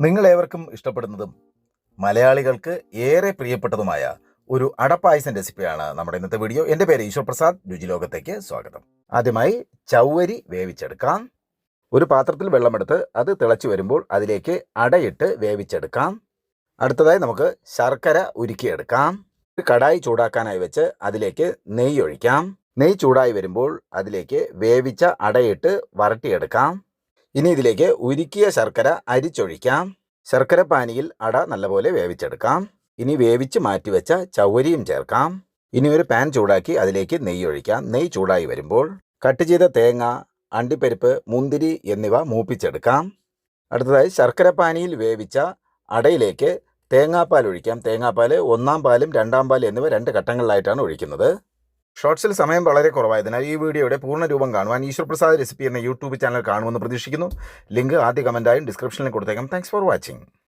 നിങ്ങളേവർക്കും ഇഷ്ടപ്പെടുന്നതും മലയാളികൾക്ക് ഏറെ പ്രിയപ്പെട്ടതുമായ ഒരു അടപ്പായസം റെസിപ്പിയാണ് നമ്മുടെ ഇന്നത്തെ വീഡിയോ. എൻ്റെ പേര് ഈശ്വർ പ്രസാദ്. രുചിലോകത്തേക്ക് സ്വാഗതം. ആദ്യമായി ചവ്വരി വേവിച്ചെടുക്കാം. ഒരു പാത്രത്തിൽ വെള്ളമെടുത്ത് അത് തിളച്ചു വരുമ്പോൾ അതിലേക്ക് അടയിട്ട് വേവിച്ചെടുക്കാം. അടുത്തതായി നമുക്ക് ശർക്കര ഉരുക്കിയെടുക്കാം. ഒരു കടായി ചൂടാക്കാനായി വെച്ച് അതിലേക്ക് നെയ്യ് ഒഴിക്കാം. നെയ്യ് ചൂടായി വരുമ്പോൾ അതിലേക്ക് വേവിച്ച അടയിട്ട് വരട്ടിയെടുക്കാം. ഇനി ഇതിലേക്ക് ഉരുക്കിയ ശർക്കര അരിച്ചൊഴിക്കാം. ശർക്കര പാനിയിൽ അട നല്ലപോലെ വേവിച്ചെടുക്കാം. ഇനി വേവിച്ച് മാറ്റിവെച്ച ചവ്വരിയും ചേർക്കാം. ഇനി ഒരു പാൻ ചൂടാക്കി അതിലേക്ക് നെയ്യ് ഒഴിക്കാം. നെയ്യ് ചൂടായി വരുമ്പോൾ കട്ട് ചെയ്ത തേങ്ങ, അണ്ടിപ്പരിപ്പ്, മുന്തിരി എന്നിവ മൂപ്പിച്ചെടുക്കാം. അടുത്തതായി ശർക്കര പാനിയിൽ വേവിച്ച അടയിലേക്ക് തേങ്ങാപ്പാൽ ഒഴിക്കാം. തേങ്ങാപ്പാൽ 1-ാം പാലും 2-ാം പാലും എന്നിവ 2 ഘട്ടങ്ങളിലായിട്ടാണ് ഒഴിക്കുന്നത്. ഷോർട്സിൽ സമയം വളരെ കുറവായതിനാൽ ഈ വീഡിയോയുടെ പൂർണ്ണ രൂപം കാണുവാൻ ഈശ്വർ പ്രസാദ് റെസിപ്പി എന്ന യൂട്യൂബ് ചാനൽ കാണുമെന്ന് പ്രതീക്ഷിക്കുന്നു. ലിങ്ക് ആദ്യ കമൻറ്റായും ഡിസ്ക്രിപ്ഷനിൽ കൊടുത്തേക്കാം. Thanks for watching.